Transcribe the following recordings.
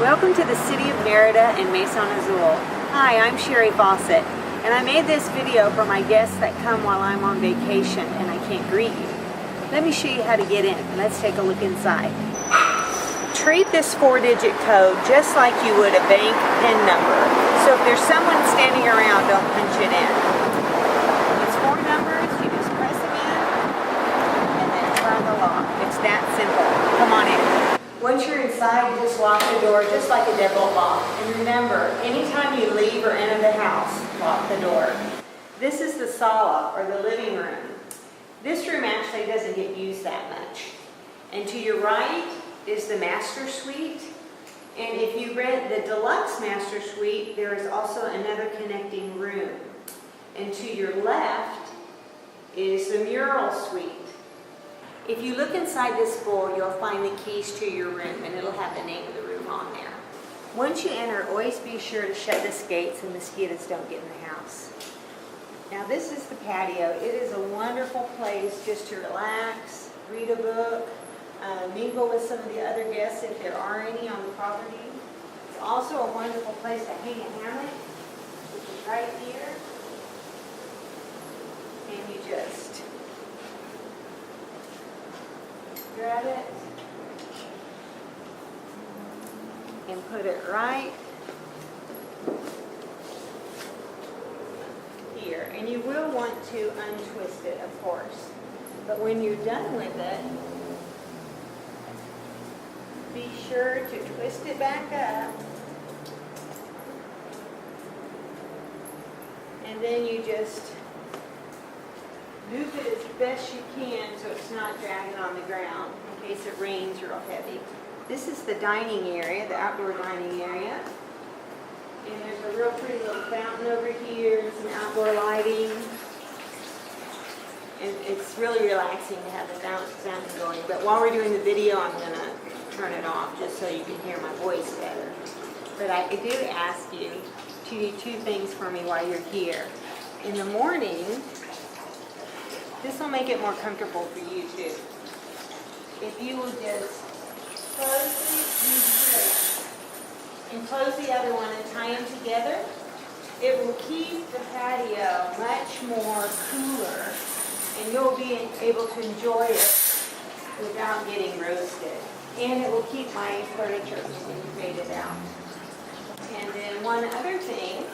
Welcome to the city of Merida and Maison Azul. Hi, I'm Sherry Fawcett, and I made this video for my guests that come while I'm on vacation and I can't greet you. Let me show you how to get in. Let's take a look inside. Treat this 4-digit code just like you would a bank PIN number. So if there's someone standing around, don't punch it in. It's 4 numbers, you just press them in, and then turn the lock. It's that simple. Come on in. Once you're inside, you just lock the door just like a deadbolt lock. And remember, anytime you leave or enter the house, lock the door. This is the sala, or the living room. This room actually doesn't get used that much. And to your right is the master suite. And if you rent the deluxe master suite, there is also another connecting room. And to your left is the mural suite. If you look inside this bowl, you'll find the keys to your room, and it'll have the name of the room on there. Once you enter, always be sure to shut the gates so mosquitoes don't get in the house. Now this is the patio. It is a wonderful place just to relax, read a book, mingle with some of the other guests if there are any on the property. It's also a wonderful place to hang a hammock, which is right here. And you just grab it and put it right here. And you will want to untwist it, of course. But when you're done with it, be sure to twist it back up. And then you just loop it as best you can so it's not dragging on the ground in case it rains real heavy. This is the dining area, the outdoor dining area. And there's a real pretty little fountain over here and some outdoor lighting. And it's really relaxing to have the fountain going. But while we're doing the video, I'm going to turn it off just so you can hear my voice better. But I do ask you to do 2 things for me while you're here. In the morning, this will make it more comfortable for you too. If you will just close these and close the other one and tie them together, it will keep the patio much more cooler and you'll be able to enjoy it without getting roasted. And it will keep my furniture from being faded out. And then one other thing,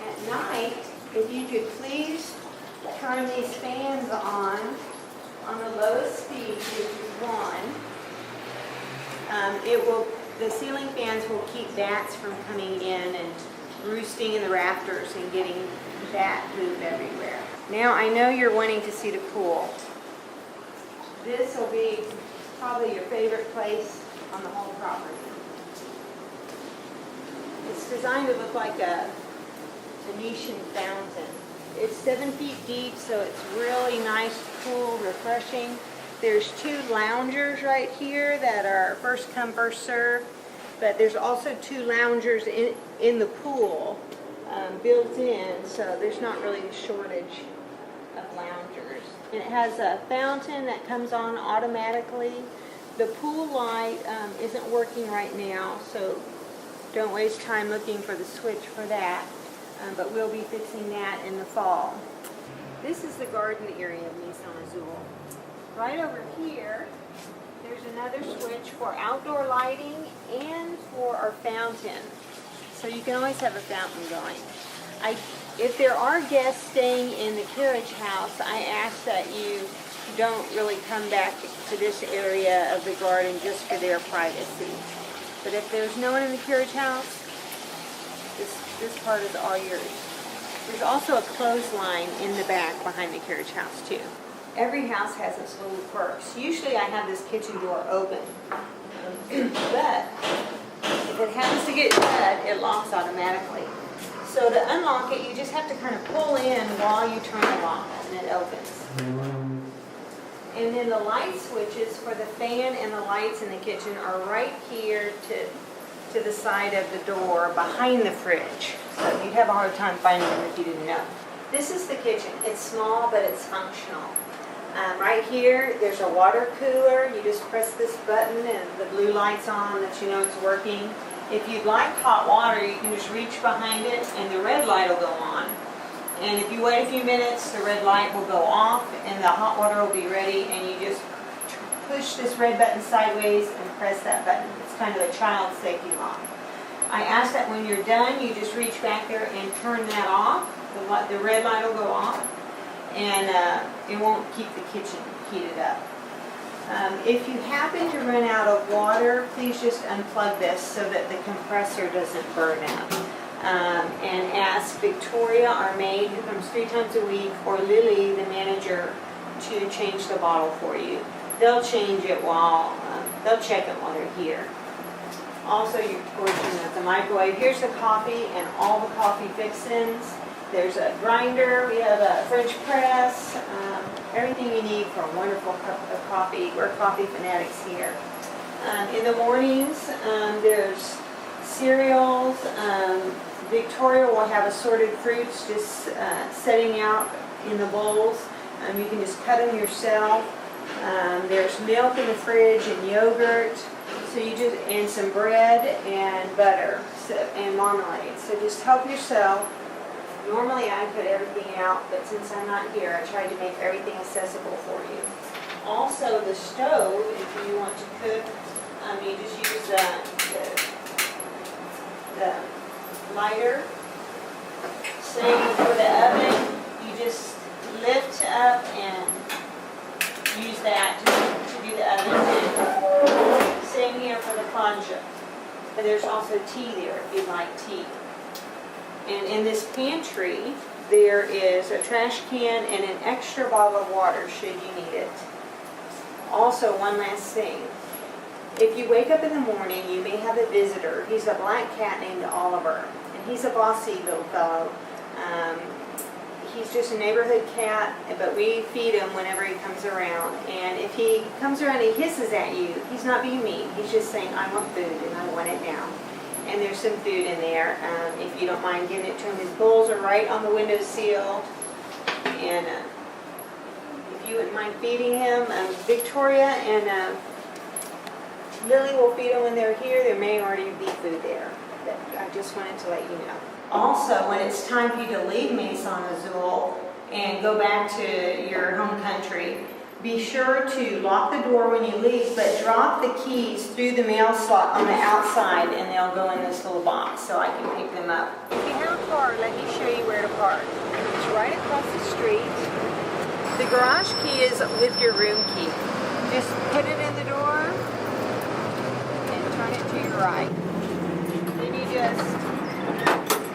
at night, if you could please turn these fans on the lowest speed, which is 1. The ceiling fans will keep bats from coming in and roosting in the rafters and getting bat poop everywhere. Now I know you're wanting to see the pool. This will be probably your favorite place on the whole property. It's designed to look like a Venetian fountain. It's 7 feet deep, so it's really nice, cool, refreshing. There's 2 loungers right here that are first come, first serve. But there's also 2 loungers in the pool built in, so there's not really a shortage of loungers. And it has a fountain that comes on automatically. The pool light isn't working right now, so don't waste time looking for the switch for that. But we'll be fixing that in the fall. This is the garden area of Maison Azul. Right over here, there's another switch for outdoor lighting and for our fountain. So you can always have a fountain going. If there are guests staying in the carriage house, I ask that you don't really come back to this area of the garden just for their privacy. But if there's no one in the carriage house, this part is all yours. There's also a clothesline in the back behind the carriage house too. Every house has its little quirks. Usually I have this kitchen door open. But if it happens to get shut, it locks automatically. So to unlock it, you just have to kind of pull in while you turn the lock and it opens. And then the light switches for the fan and the lights in the kitchen are right here to the side of the door behind the fridge. So you'd have a hard time finding them if you didn't know. This is the kitchen. It's small, but it's functional. Right here, there's a water cooler. You just press this button and the blue light's on, that you know it's working. If you'd like hot water, you can just reach behind it and the red light will go on. And if you wait a few minutes, the red light will go off and the hot water will be ready, and you just push this red button sideways and press that button. It's kind of a child safety lock. I ask that when you're done, you just reach back there and turn that off. The red light will go off, and it won't keep the kitchen heated up. If you happen to run out of water, please just unplug this so that the compressor doesn't burn out. And ask Victoria, our maid, who comes 3 times a week, or Lily, the manager, to change the bottle for you. They'll change it they'll check it while they're here. Also, of course, the microwave. Here's the coffee and all the coffee fixins. There's a grinder. We have a French press. Everything you need for a wonderful cup of coffee. We're coffee fanatics here. In the mornings, there's cereals. Victoria will have assorted fruits just setting out in the bowls. You can just cut them yourself. There's milk in the fridge and yogurt. So and some bread and butter and marmalade. So just help yourself. Normally I put everything out, but since I'm not here, I tried to make everything accessible for you. Also, the stove, if you want to cook, you just use the lighter. Same for the oven. You just lift up and use that to do the oven. Same here for the plancha. And there's also tea there if you'd like tea. And in this pantry, there is a trash can and an extra bottle of water should you need it. Also, one last thing. If you wake up in the morning, you may have a visitor. He's a black cat named Oliver, and he's a bossy little fellow. He's just a neighborhood cat, but we feed him whenever he comes around. And if he comes around and he hisses at you, he's not being mean. He's just saying, I want food and I want it now. And there's some food in there. If you don't mind giving it to him, his bowls are right on the windowsill. And if you wouldn't mind feeding him, Victoria and Lily will feed them when they're here. There may already be food there. But I just wanted to let you know. Also, when it's time for you to leave Maison Azul and go back to your home country, be sure to lock the door when you leave, but drop the keys through the mail slot on the outside and they'll go in this little box so I can pick them up. If you have a car, let me show you where to park. It's right across the street. The garage key is with your room key. Just put it in the door and turn it to your right. Then you just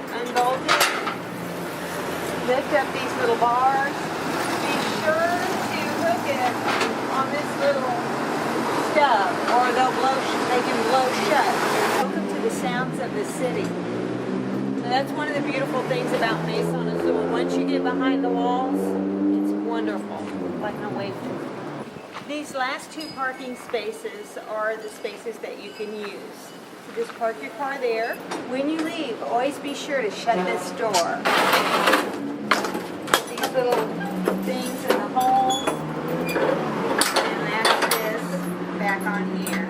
unbolt it, lift up these little bars. Be sure to hook it on this little stub or they can blow shut. Welcome to the sounds of the city. So that's one of the beautiful things about Maison Azul. Once you get behind the walls, it's wonderful, like an wave tour. These last 2 parking spaces are the spaces that you can use. So just park your car there. When you leave, always be sure to shut this door. These little things in the holes, and that's this back on here.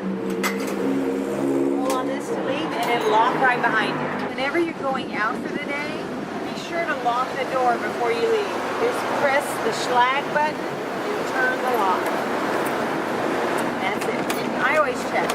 Pull on this to leave, and it'll lock right behind you. Whenever you're going out for the day, be sure to lock the door before you leave. Just press the schlag button and turn the lock. That's it. And I always check.